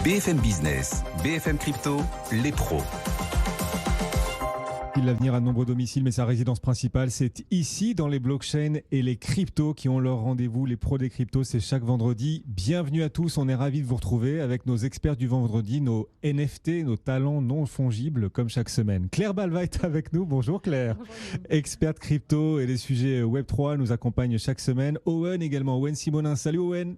BFM Business, BFM Crypto, les pros. L'avenir à de nombreux domiciles, mais sa résidence principale, c'est ici, dans les blockchains et les cryptos qui ont leur rendez-vous. Les pros des cryptos, c'est chaque vendredi. Bienvenue à tous, on est ravis de vous retrouver avec nos experts du vendredi, nos NFT, nos talents non fongibles, comme chaque semaine. Claire Balva est avec nous. Bonjour Claire. Bonjour. Experte crypto et les sujets Web3 nous accompagne chaque semaine. Owen également, Owen Simonin. Salut Owen.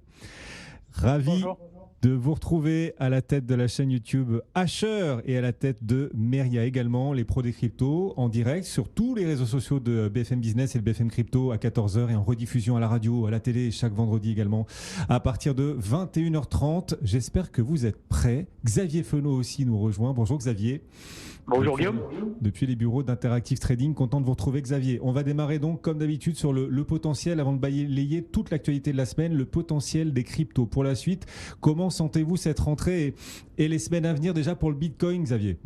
Ravi. Bonjour. De vous retrouver à la tête de la chaîne YouTube Asher et à la tête de Meria également, les pros des cryptos, en direct sur tous les réseaux sociaux de BFM Business et de BFM Crypto à 14h et en rediffusion à la radio, à la télé chaque vendredi également à partir de 21h30. J'espère que vous êtes prêts. Xavier Fenot aussi nous rejoint. Bonjour Xavier. Bonjour Guillaume. Depuis les bureaux d'Interactive Trading, content de vous retrouver Xavier. On va démarrer donc comme d'habitude sur le potentiel, avant de balayer toute l'actualité de la semaine, le potentiel des cryptos. Pour la suite, comment sentez-vous cette rentrée et les semaines à venir déjà pour le Bitcoin, Xavier ?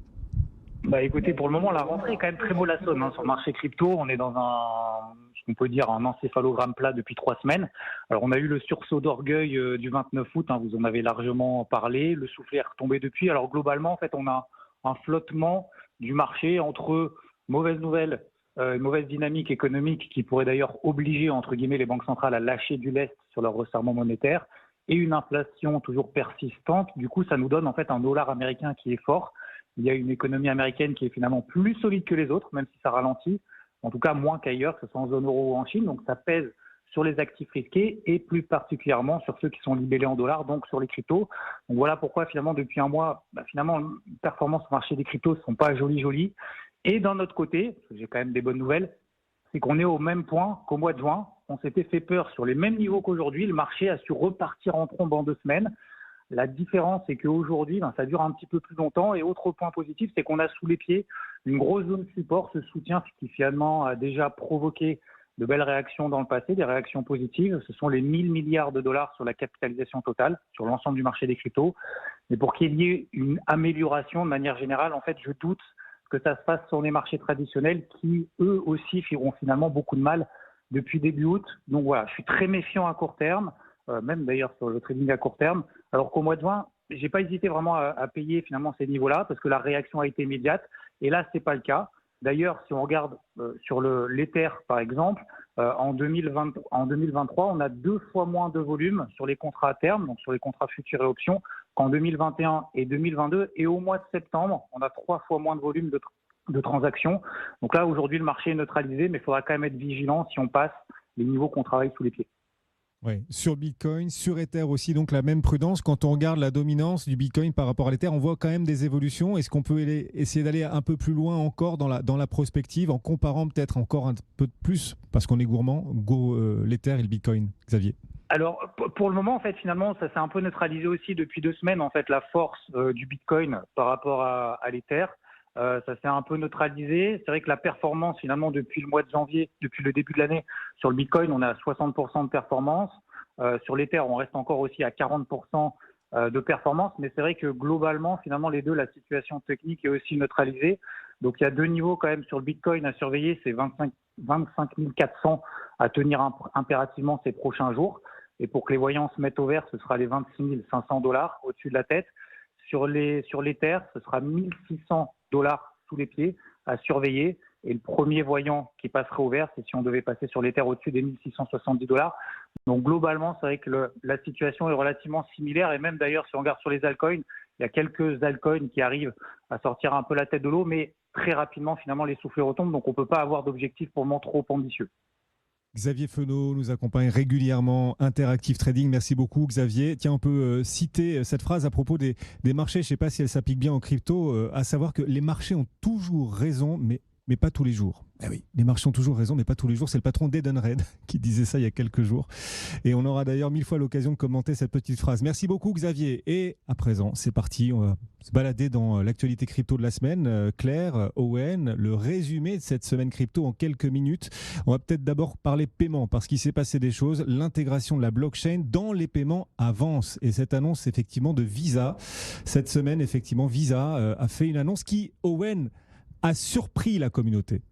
Écoutez, pour le moment, la rentrée est quand même très mollassonne sur le marché crypto. On est dans ce qu'on peut dire un encéphalogramme plat depuis 3 semaines. Alors, on a eu le sursaut d'orgueil du 29 août, vous en avez largement parlé. Le soufflet est retombé depuis. Alors, globalement, en fait, on a un flottement du marché entre mauvaises nouvelles, une mauvaise dynamique économique qui pourrait d'ailleurs obliger, entre guillemets, les banques centrales à lâcher du lest sur leur resserrement monétaire et une inflation toujours persistante. Du coup, ça nous donne en fait un dollar américain qui est fort. Il y a une économie américaine qui est finalement plus solide que les autres, même si ça ralentit, en tout cas moins qu'ailleurs, que ce soit en zone euro ou en Chine. Donc ça pèse sur les actifs risqués et plus particulièrement sur ceux qui sont libellés en dollars, donc sur les cryptos. Donc voilà pourquoi finalement depuis un mois, finalement les performances au marché des cryptos ne sont pas jolies. Et d'un autre côté, parce que j'ai quand même des bonnes nouvelles, c'est qu'on est au même point qu'au mois de juin. On s'était fait peur sur les mêmes niveaux qu'aujourd'hui. Le marché a su repartir en trombe en 2 semaines. La différence, c'est qu'aujourd'hui, ça dure un petit peu plus longtemps. Et autre point positif, c'est qu'on a sous les pieds une grosse zone support, ce soutien qui finalement a déjà provoqué de belles réactions dans le passé, des réactions positives. Ce sont les 1000 milliards de dollars sur la capitalisation totale, sur l'ensemble du marché des cryptos. Mais pour qu'il y ait une amélioration de manière générale, en fait, je doute que ça se fasse sur les marchés traditionnels qui, eux aussi, firont finalement beaucoup de mal depuis début août. Donc voilà, je suis très méfiant à court terme, même d'ailleurs sur le trading à court terme, alors qu'au mois de juin, j'ai pas hésité vraiment à payer finalement ces niveaux-là parce que la réaction a été immédiate. Et là, c'est pas le cas. D'ailleurs, si on regarde sur l'Ether, par exemple, en 2023, on a 2 fois moins de volume sur les contrats à terme, donc sur les contrats futurs et options, qu'en 2021 et 2022. Et au mois de septembre, on a 3 fois moins de volume de transactions. Donc là, aujourd'hui, le marché est neutralisé, mais il faudra quand même être vigilant si on passe les niveaux qu'on travaille sous les pieds. Oui, sur Bitcoin, sur Ether aussi, donc la même prudence. Quand on regarde la dominance du Bitcoin par rapport à l'Ether, on voit quand même des évolutions. Est-ce qu'on peut essayer d'aller un peu plus loin encore dans la prospective, en comparant peut-être encore un peu de plus, parce qu'on est gourmand, l'Ether et le Bitcoin, Xavier? Alors, pour le moment, en fait, finalement, ça s'est un peu neutralisé aussi depuis 2 semaines, en fait, la force du Bitcoin par rapport à l'Ether. Ça s'est un peu neutralisé. C'est vrai que la performance, finalement, depuis le mois de janvier, depuis le début de l'année, sur le Bitcoin, on est à 60% de performance. Sur l'Ether, on reste encore aussi à 40% de performance. Mais c'est vrai que globalement, finalement, les deux, la situation technique est aussi neutralisée. Donc, il y a 2 niveaux quand même sur le Bitcoin à surveiller. C'est 25 400 à tenir impérativement ces prochains jours. Et pour que les voyants se mettent au vert, ce sera les 26 500 $ au-dessus de la tête. Sur l'Ether, ce sera 1600 $ sous les pieds à surveiller. Et le premier voyant qui passerait au vert, c'est si on devait passer sur l'Ether au-dessus des 1670 $. Donc globalement, c'est vrai que la situation est relativement similaire. Et même d'ailleurs, si on regarde sur les altcoins, il y a quelques altcoins qui arrivent à sortir un peu la tête de l'eau, mais très rapidement, finalement, les soufflets retombent. Donc on ne peut pas avoir d'objectif pour le moment trop ambitieux. Xavier Fenot nous accompagne régulièrement, Interactive Trading. Merci beaucoup Xavier. Tiens, on peut citer cette phrase à propos des marchés, je ne sais pas si elle s'applique bien en crypto, à savoir que les marchés ont toujours raison, mais pas tous les jours. Eh oui, les marchés ont toujours raison, mais pas tous les jours. C'est le patron d'Edenred qui disait ça il y a quelques jours. Et on aura d'ailleurs 1000 fois l'occasion de commenter cette petite phrase. Merci beaucoup Xavier. Et à présent, c'est parti. On va se balader dans l'actualité crypto de la semaine. Claire, Owen, le résumé de cette semaine crypto en quelques minutes. On va peut-être d'abord parler paiement parce qu'il s'est passé des choses. L'intégration de la blockchain dans les paiements avance. Et cette annonce effectivement de Visa, cette semaine effectivement Visa a fait une annonce qui, Owen, a surpris la communauté.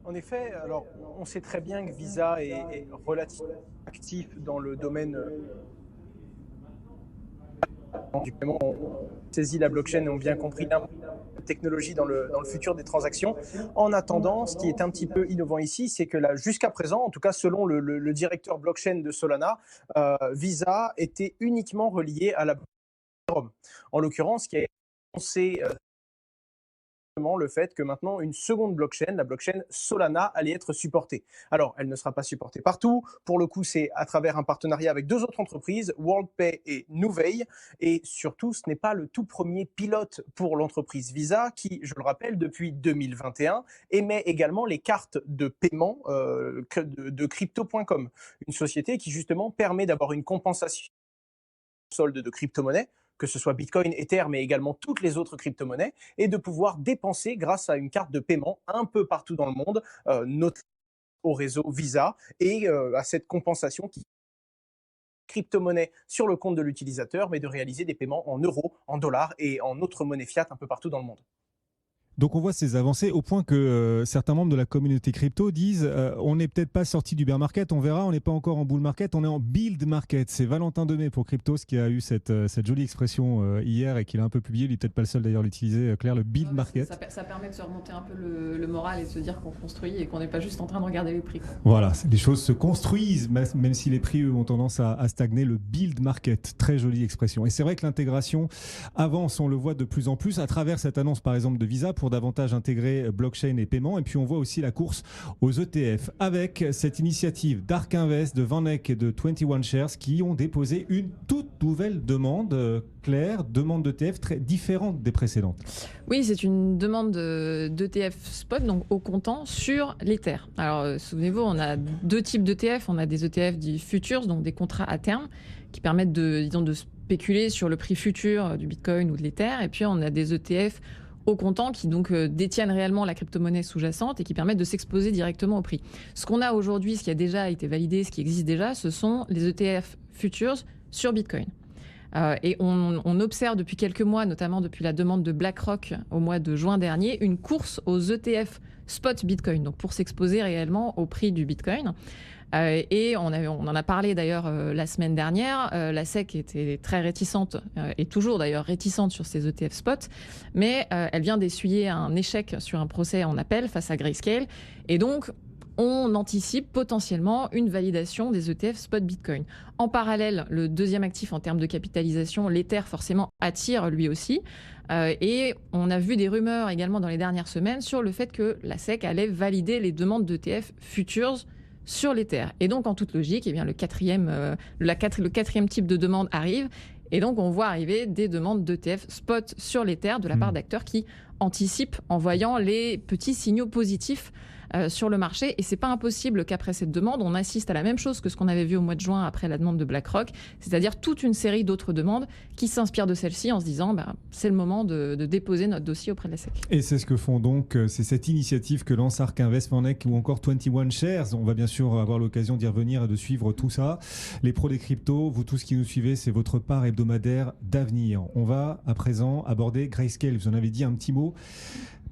En effet, alors on sait très bien que Visa est relativement actif dans le domaine du paiement ont saisi la blockchain et ont bien compris l'impact de la technologie dans le futur des transactions. En attendant, ce qui est un petit peu innovant ici, c'est que là, jusqu'à présent, en tout cas selon le directeur blockchain de Solana, Visa était uniquement relié à la blockchain. En l'occurrence, ce qui a été annoncé le fait que maintenant une seconde blockchain, la blockchain Solana, allait être supportée. Alors, elle ne sera pas supportée partout. Pour le coup, c'est à travers un partenariat avec deux autres entreprises, WorldPay et Nuvei. Et surtout, ce n'est pas le tout premier pilote pour l'entreprise Visa qui, je le rappelle, depuis 2021, émet également les cartes de paiement de Crypto.com, une société qui justement permet d'avoir une compensation solde de crypto-monnaies, que ce soit Bitcoin, Ether, mais également toutes les autres crypto-monnaies, et de pouvoir dépenser grâce à une carte de paiement un peu partout dans le monde, notamment au réseau Visa, et à cette compensation qui crypto-monnaie sur le compte de l'utilisateur, mais de réaliser des paiements en euros, en dollars et en autres monnaies fiat un peu partout dans le monde. Donc on voit ces avancées au point que certains membres de la communauté crypto disent on n'est peut-être pas sorti du bear market, on verra, on n'est pas encore en bull market, on est en build market. C'est Valentin Demey pour Cryptos qui a eu cette jolie expression hier et qu'il a un peu publié, il n'est peut-être pas le seul d'ailleurs à l'utiliser, Claire, le build market. Ça permet de se remonter un peu le moral et de se dire qu'on construit et qu'on n'est pas juste en train de regarder les prix. Voilà, les choses se construisent, même si les prix eux, ont tendance à stagner. Le build market, très jolie expression. Et c'est vrai que l'intégration avance, on le voit de plus en plus à travers cette annonce par exemple de Visa pour davantage intégrer blockchain et paiement. Et puis on voit aussi la course aux ETF avec cette initiative d'Ark Invest, de VanEck et de 21 Shares qui ont déposé une toute nouvelle demande, Claire, demande d'ETF très différente des précédentes. Oui, c'est une demande d'ETF spot, donc au comptant, sur l'Ether. Alors souvenez-vous, on a deux types d'ETF. On a des ETF dits futures, donc des contrats à terme, qui permettent de spéculer sur le prix futur du Bitcoin ou de l'Ether. Et puis on a des ETF au comptant qui donc détiennent réellement la crypto-monnaie sous-jacente et qui permettent de s'exposer directement au prix. Ce qu'on a aujourd'hui, ce qui a déjà été validé, ce qui existe déjà, ce sont les ETF futures sur Bitcoin. Et on observe depuis quelques mois, notamment depuis la demande de BlackRock au mois de juin dernier, une course aux ETF spot Bitcoin, donc pour s'exposer réellement au prix du Bitcoin. Et on en a parlé d'ailleurs la semaine dernière. La SEC était très réticente, et toujours d'ailleurs réticente sur ces ETF spot, mais elle vient d'essuyer un échec sur un procès en appel face à Grayscale. Et donc, on anticipe potentiellement une validation des ETF spot Bitcoin. En parallèle, le deuxième actif en termes de capitalisation, l'Ether, forcément attire lui aussi. Et on a vu des rumeurs également dans les dernières semaines sur le fait que la SEC allait valider les demandes d'ETF futures sur l'Ether. Et donc, en toute logique, eh bien, le quatrième type de demande arrive. Et donc, on voit arriver des demandes d'ETF spot sur l'Ether de la part d'acteurs qui anticipent en voyant les petits signaux positifs sur le marché. Et c'est pas impossible qu'après cette demande, on assiste à la même chose que ce qu'on avait vu au mois de juin après la demande de BlackRock, c'est-à-dire toute une série d'autres demandes qui s'inspirent de celle-ci en se disant c'est le moment de déposer notre dossier auprès de la SEC. Et c'est ce que font donc, c'est cette initiative que lance Ark Invest, VanEck ou encore 21 Shares. On va bien sûr avoir l'occasion d'y revenir et de suivre tout ça. Les pros des cryptos, vous tous qui nous suivez, c'est votre part hebdomadaire d'avenir. On va à présent aborder Grayscale. Vous en avez dit un petit mot.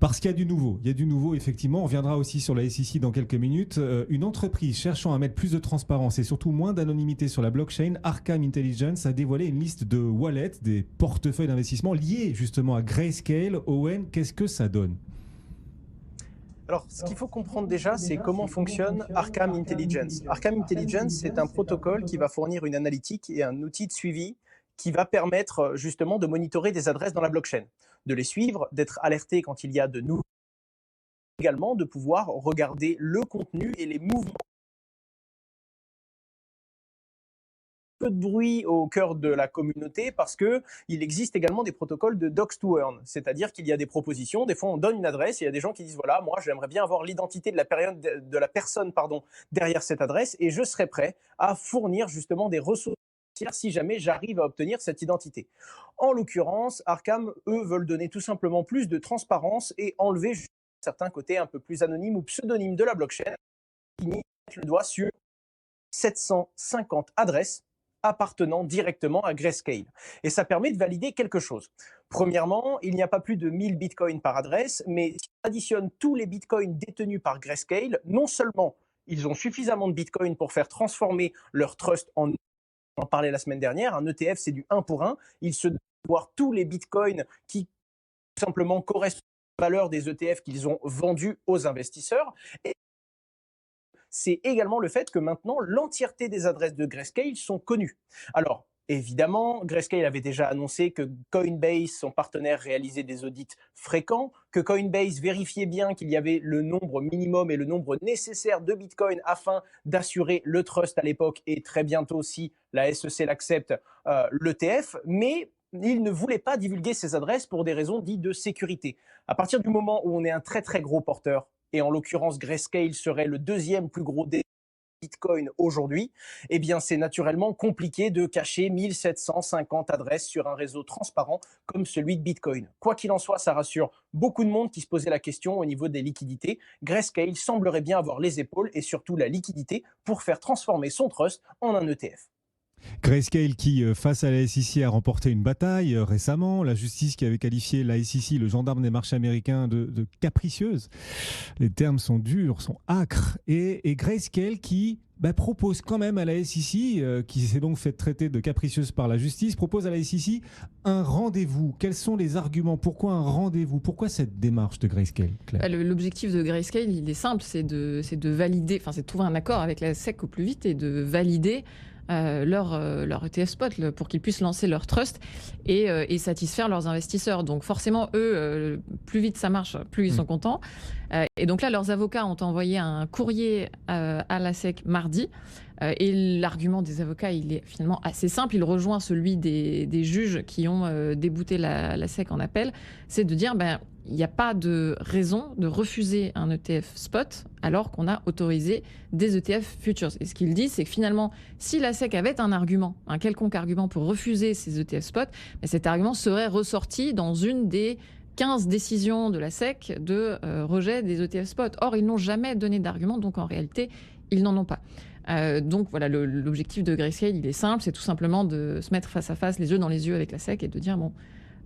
Parce qu'il y a du nouveau. Il y a du nouveau, effectivement. On reviendra aussi sur la SEC dans quelques minutes. Une entreprise cherchant à mettre plus de transparence et surtout moins d'anonymité sur la blockchain, Arkham Intelligence, a dévoilé une liste de wallets, des portefeuilles d'investissement liés justement à Grayscale. Owen, qu'est-ce que ça donne ? Alors, ce qu'il faut comprendre déjà, c'est comment fonctionne Arkham Intelligence. Arkham Intelligence, c'est un protocole qui va fournir une analytique et un outil de suivi qui va permettre justement de monitorer des adresses dans la blockchain, de les suivre, d'être alerté quand il y a de nouveaux, également de pouvoir regarder le contenu et les mouvements. Peu de bruit au cœur de la communauté parce qu'il existe également des protocoles de docs to earn, c'est-à-dire qu'il y a des propositions, des fois on donne une adresse et il y a des gens qui disent voilà, moi j'aimerais bien avoir l'identité de la personne derrière cette adresse et je serais prêt à fournir justement des ressources si jamais j'arrive à obtenir cette identité. En l'occurrence, Arkham, eux, veulent donner tout simplement plus de transparence et enlever certains côtés un peu plus anonymes ou pseudonymes de la blockchain qui mettent le doigt sur 750 adresses appartenant directement à Grayscale. Et ça permet de valider quelque chose. Premièrement, il n'y a pas plus de 1000 bitcoins par adresse, mais si on additionne tous les bitcoins détenus par Grayscale, non seulement ils ont suffisamment de bitcoins pour faire transformer leur trust en... On en parlait la semaine dernière, un ETF c'est du 1 pour 1, il se voir tous les bitcoins qui tout simplement correspondent à la valeur des ETF qu'ils ont vendus aux investisseurs. Et c'est également le fait que maintenant, l'entièreté des adresses de Grayscale sont connues. Alors, évidemment, Grayscale avait déjà annoncé que Coinbase, son partenaire, réalisait des audits fréquents, que Coinbase vérifiait bien qu'il y avait le nombre minimum et le nombre nécessaire de Bitcoin afin d'assurer le trust à l'époque et très bientôt, si la SEC l'accepte, l'ETF, mais il ne voulait pas divulguer ces adresses pour des raisons dites de sécurité. À partir du moment où on est un très très gros porteur, et en l'occurrence Grayscale serait le deuxième plus gros des Bitcoin aujourd'hui, eh bien c'est naturellement compliqué de cacher 1750 adresses sur un réseau transparent comme celui de Bitcoin. Quoi qu'il en soit, ça rassure beaucoup de monde qui se posait la question au niveau des liquidités. Grayscale semblerait bien avoir les épaules et surtout la liquidité pour faire transformer son trust en un ETF. Grayscale qui, face à la SEC, a remporté une bataille récemment. La justice qui avait qualifié la SEC, le gendarme des marchés américains, de capricieuse. Les termes sont durs, sont âcres. Et Grayscale qui propose quand même à la SEC, qui s'est donc fait traiter de capricieuse par la justice, propose à la SEC un rendez-vous. Quels sont les arguments? Pourquoi un rendez-vous? Pourquoi cette démarche de Grayscale, Claire? L'objectif de Grayscale, il est simple, c'est de valider, c'est de trouver un accord avec la SEC au plus vite et de valider leur ETF spot pour qu'ils puissent lancer leur trust et satisfaire leurs investisseurs. Donc forcément, eux, plus vite ça marche, plus ils sont contents. Et donc là, leurs avocats ont envoyé un courrier à la SEC mardi. Et l'argument des avocats, il est finalement assez simple. Il rejoint celui des juges qui ont débouté la SEC en appel. C'est de dire, il n'y a pas de raison de refuser un ETF spot alors qu'on a autorisé des ETF futures. Et ce qu'il dit, c'est que finalement, si la SEC avait un argument, un quelconque argument pour refuser ces ETF spot, cet argument serait ressorti dans une des 15 décisions de la SEC de rejet des ETF spot. Or, ils n'ont jamais donné d'argument, donc en réalité, ils n'en ont pas. Donc voilà, l'objectif de Grayscale, il est simple, c'est tout simplement de se mettre face à face, les yeux dans les yeux avec la SEC et de dire, bon,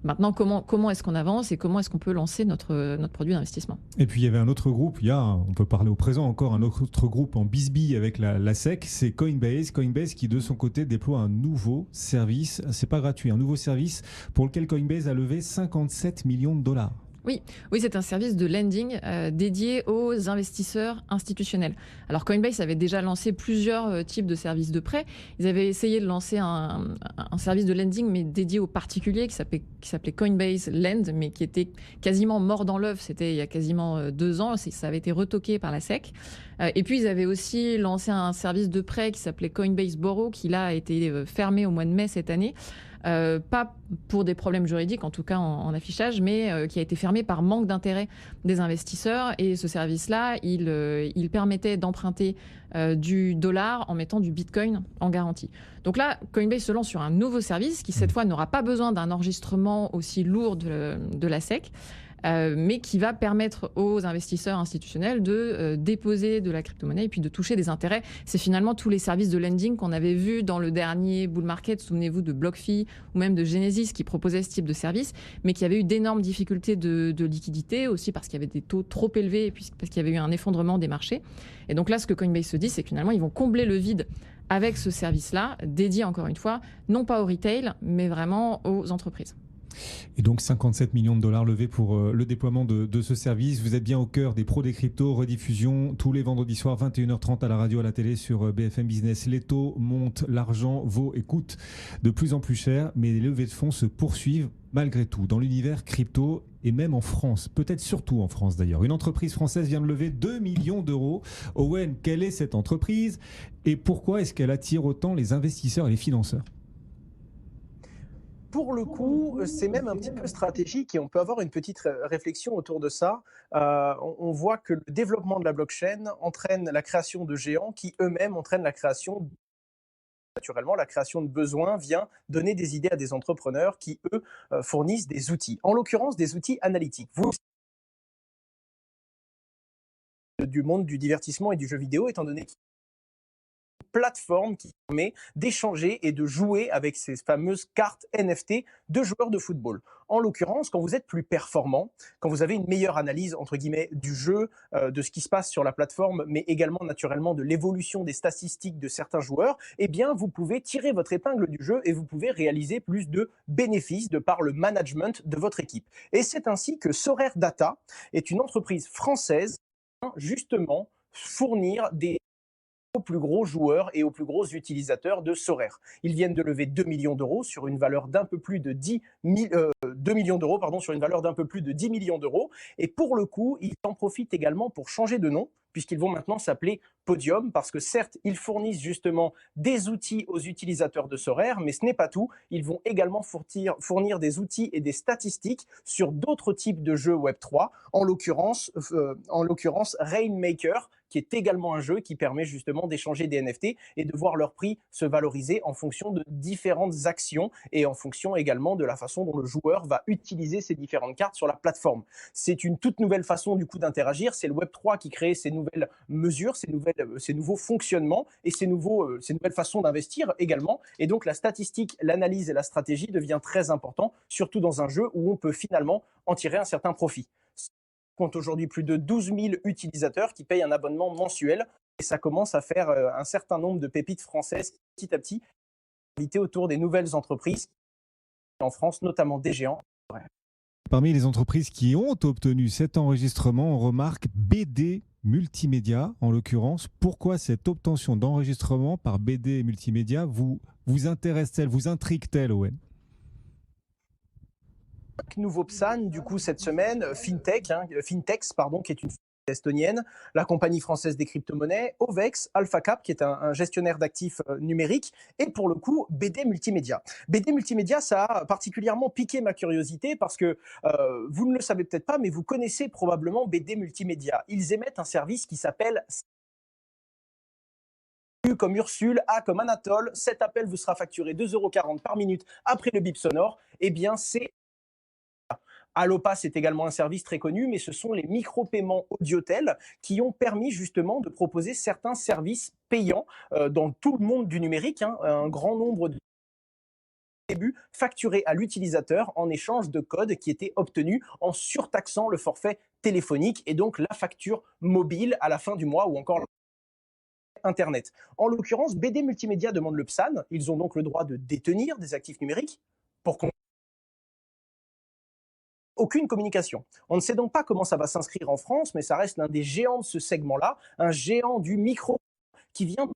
maintenant, comment est-ce qu'on avance et comment est-ce qu'on peut lancer notre produit d'investissement? Et puis, il y avait un autre groupe, on peut parler au présent encore, un autre groupe en bisbille avec la SEC, c'est Coinbase. Coinbase qui, de son côté, déploie un nouveau service, c'est pas gratuit, un nouveau service pour lequel Coinbase a levé 57 millions de dollars. Oui, c'est un service de lending dédié aux investisseurs institutionnels. Alors Coinbase avait déjà lancé plusieurs types de services de prêt. Ils avaient essayé de lancer un service de lending mais dédié aux particuliers qui s'appelait Coinbase Lend, mais qui était quasiment mort dans l'œuf. C'était il y a quasiment 2 ans. Ça avait été retoqué par la SEC. Et puis ils avaient aussi lancé un service de prêt qui s'appelait Coinbase Borrow, qui là a été fermé au mois de mai cette année. Pas pour des problèmes juridiques, en tout cas en affichage, mais qui a été fermé par manque d'intérêt des investisseurs. Et ce service-là, il permettait d'emprunter du dollar en mettant du bitcoin en garantie. Donc là, Coinbase se lance sur un nouveau service qui, cette fois, n'aura pas besoin d'un enregistrement aussi lourd de la SEC. Mais qui va permettre aux investisseurs institutionnels de déposer de la crypto-monnaie et puis de toucher des intérêts. C'est finalement tous les services de lending qu'on avait vus dans le dernier bull market, souvenez-vous de BlockFi ou même de Genesis qui proposaient ce type de service, mais qui avaient eu d'énormes difficultés de liquidité, aussi parce qu'il y avait des taux trop élevés et puis parce qu'il y avait eu un effondrement des marchés. Et donc là, ce que Coinbase se dit, c'est que finalement, ils vont combler le vide avec ce service-là, dédié encore une fois, non pas au retail, mais vraiment aux entreprises. Et donc 57 millions de dollars levés pour le déploiement de ce service. Vous êtes bien au cœur des pros des cryptos, rediffusion tous les vendredis soirs 21h30 à la radio, à la télé sur BFM Business. Les taux montent, l'argent vaut et coûte de plus en plus cher, mais les levées de fonds se poursuivent malgré tout dans l'univers crypto et même en France, peut-être surtout en France d'ailleurs. Une entreprise française vient de lever 2 millions d'euros. Owen, quelle est cette entreprise et pourquoi est-ce qu'elle attire autant les investisseurs et les financeurs ? Pour le coup, c'est même un petit peu stratégique et on peut avoir une petite réflexion autour de ça. On voit que le développement de la blockchain entraîne la création de géants qui eux-mêmes entraînent la création. Naturellement, la création de besoins vient donner des idées à des entrepreneurs qui, eux, fournissent des outils. En l'occurrence, des outils analytiques. Vous, du monde du divertissement et du jeu vidéo, étant donné qu'il plateforme qui permet d'échanger et de jouer avec ces fameuses cartes NFT de joueurs de football. En l'occurrence, quand vous êtes plus performant, quand vous avez une meilleure analyse entre guillemets du jeu, de ce qui se passe sur la plateforme, mais également naturellement de l'évolution des statistiques de certains joueurs, eh bien vous pouvez tirer votre épingle du jeu et vous pouvez réaliser plus de bénéfices de par le management de votre équipe. Et c'est ainsi que Sorare Data est une entreprise française qui vient justement fournir des aux plus gros joueurs et aux plus gros utilisateurs de Sorare. Ils viennent de lever 2 millions d'euros sur une valeur d'un peu plus de 2 millions d'euros, sur une valeur d'un peu plus de 10 millions d'euros. Et pour le coup, ils en profitent également pour changer de nom, puisqu'ils vont maintenant s'appeler Podium, parce que certes, ils fournissent justement des outils aux utilisateurs de Sorare, mais ce n'est pas tout. Ils vont également fournir des outils et des statistiques sur d'autres types de jeux Web3, en l'occurrence Rainmaker, qui est également un jeu qui permet justement d'échanger des NFT et de voir leur prix se valoriser en fonction de différentes actions et en fonction également de la façon dont le joueur va utiliser ces différentes cartes sur la plateforme. C'est une toute nouvelle façon du coup d'interagir, c'est le Web3 qui crée ces nouvelles mesures, ces nouveaux fonctionnements et ces nouvelles façons d'investir également. Et donc la statistique, l'analyse et la stratégie devient très important, surtout dans un jeu où on peut finalement en tirer un certain profit. Compte aujourd'hui plus de 12 000 utilisateurs qui payent un abonnement mensuel et ça commence à faire un certain nombre de pépites françaises petit à petit graviter autour des nouvelles entreprises en France, notamment des géants. Parmi les entreprises qui ont obtenu cet enregistrement, on remarque BD Multimédia, en l'occurrence. Pourquoi cette obtention d'enregistrement par BD Multimédia vous intéresse-t-elle, vous intrigue-t-elle, Owen? Nouveau PSAN, du coup, cette semaine, Fintex, qui est une estonienne, la compagnie française des crypto-monnaies, Ovex, AlphaCap, qui est un gestionnaire d'actifs numériques, et pour le coup, BD Multimédia. BD Multimédia, ça a particulièrement piqué ma curiosité parce que vous ne le savez peut-être pas, mais vous connaissez probablement BD Multimédia. Ils émettent un service qui s'appelle U comme Ursule, A comme Anatole. Cet appel vous sera facturé 2,40 € par minute après le bip sonore. Eh bien, c'est Allopass est également un service très connu, mais ce sont les micro-paiements Audiotel qui ont permis justement de proposer certains services payants dans tout le monde du numérique, un grand nombre de début facturés à l'utilisateur en échange de codes qui étaient obtenus en surtaxant le forfait téléphonique et donc la facture mobile à la fin du mois ou encore Internet. En l'occurrence, BD Multimédia demande le PSAN. Ils ont donc le droit de détenir des actifs numériques pour qu'on aucune communication. On ne sait donc pas comment ça va s'inscrire en France, mais ça reste l'un des géants de ce segment-là, un géant du micro qui vient de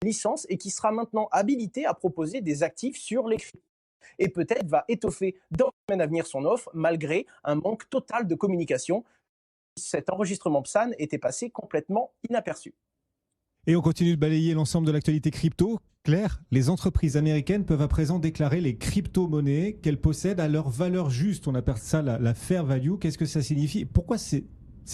licence et qui sera maintenant habilité à proposer des actifs sur les cryptos et peut-être va étoffer dans les semaines à venir son offre malgré un manque total de communication. Cet enregistrement PSAN était passé complètement inaperçu. Et on continue de balayer l'ensemble de l'actualité crypto. Claire, les entreprises américaines peuvent à présent déclarer les crypto-monnaies qu'elles possèdent à leur valeur juste. On appelle ça la fair value. Qu'est-ce que ça signifie? Pourquoi c'est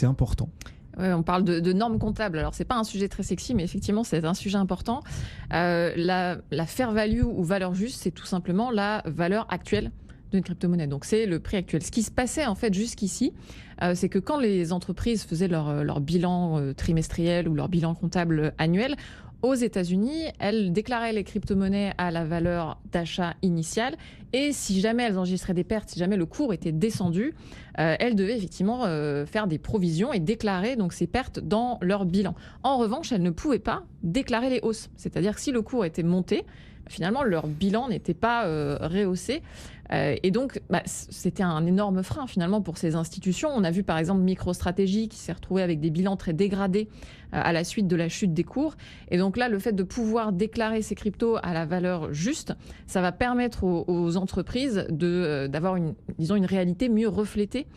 important? Ouais, on parle de normes comptables. Alors, c'est pas un sujet très sexy, mais effectivement, c'est un sujet important. La fair value ou valeur juste, c'est tout simplement la valeur actuelle d'une crypto-monnaie. Donc, c'est le prix actuel. Ce qui se passait, en fait, jusqu'ici, c'est que quand les entreprises faisaient leur bilan trimestriel ou leur bilan comptable annuel, aux États-Unis, elles déclaraient les crypto-monnaies à la valeur d'achat initiale et si jamais elles enregistraient des pertes, si jamais le cours était descendu, elles devaient effectivement faire des provisions et déclarer donc ces pertes dans leur bilan. En revanche, elles ne pouvaient pas déclarer les hausses. C'est-à-dire que si le cours était monté, finalement, leur bilan n'était pas rehaussé. Et donc, c'était un énorme frein finalement pour ces institutions. On a vu par exemple MicroStrategy qui s'est retrouvé avec des bilans très dégradés à la suite de la chute des cours. Et donc là, le fait de pouvoir déclarer ces cryptos à la valeur juste, ça va permettre aux entreprises d'avoir une réalité mieux reflétée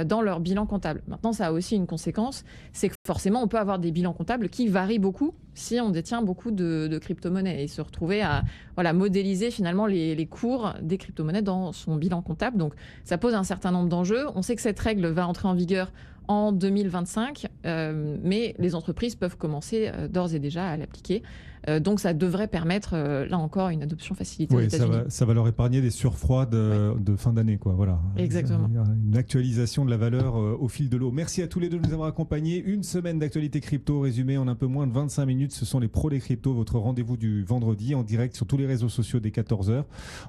dans leur bilan comptable. Maintenant, ça a aussi une conséquence, c'est que forcément, on peut avoir des bilans comptables qui varient beaucoup si on détient beaucoup de crypto-monnaies et se retrouver à modéliser finalement les cours des crypto-monnaies dans son bilan comptable. Donc, ça pose un certain nombre d'enjeux. On sait que cette règle va entrer en vigueur en 2025, mais les entreprises peuvent commencer d'ores et déjà à l'appliquer. Donc ça devrait permettre, là encore, une adoption facilitée aux États-Unis. Ça va leur épargner des surfroids de fin d'année, quoi. Voilà. Exactement. Une actualisation de la valeur au fil de l'eau. Merci à tous les deux de nous avoir accompagnés. Une semaine d'actualité crypto résumée en un peu moins de 25 minutes. Ce sont les pros des cryptos, votre rendez-vous du vendredi en direct sur tous les réseaux sociaux dès 14h.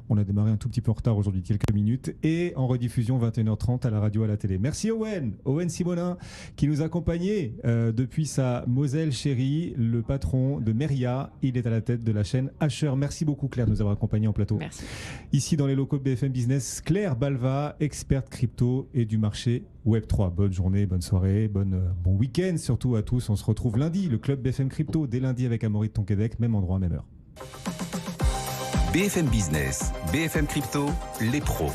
On a démarré un tout petit peu en retard aujourd'hui, quelques minutes, et en rediffusion 21h30 à la radio, à la télé. Merci Owen Simonin qui nous accompagnait depuis sa Moselle chérie, le patron de Meria. Il est à la tête de la chaîne Asher. Merci beaucoup Claire de nous avoir accompagnés en plateau. Merci. Ici dans les locaux de BFM Business, Claire Balva, experte crypto et du marché Web3. Bonne journée, bonne soirée, bon week-end surtout à tous. On se retrouve lundi, le club BFM Crypto, dès lundi avec Amaury de Tonquédec, même endroit, même heure. BFM Business, BFM Crypto, les pros.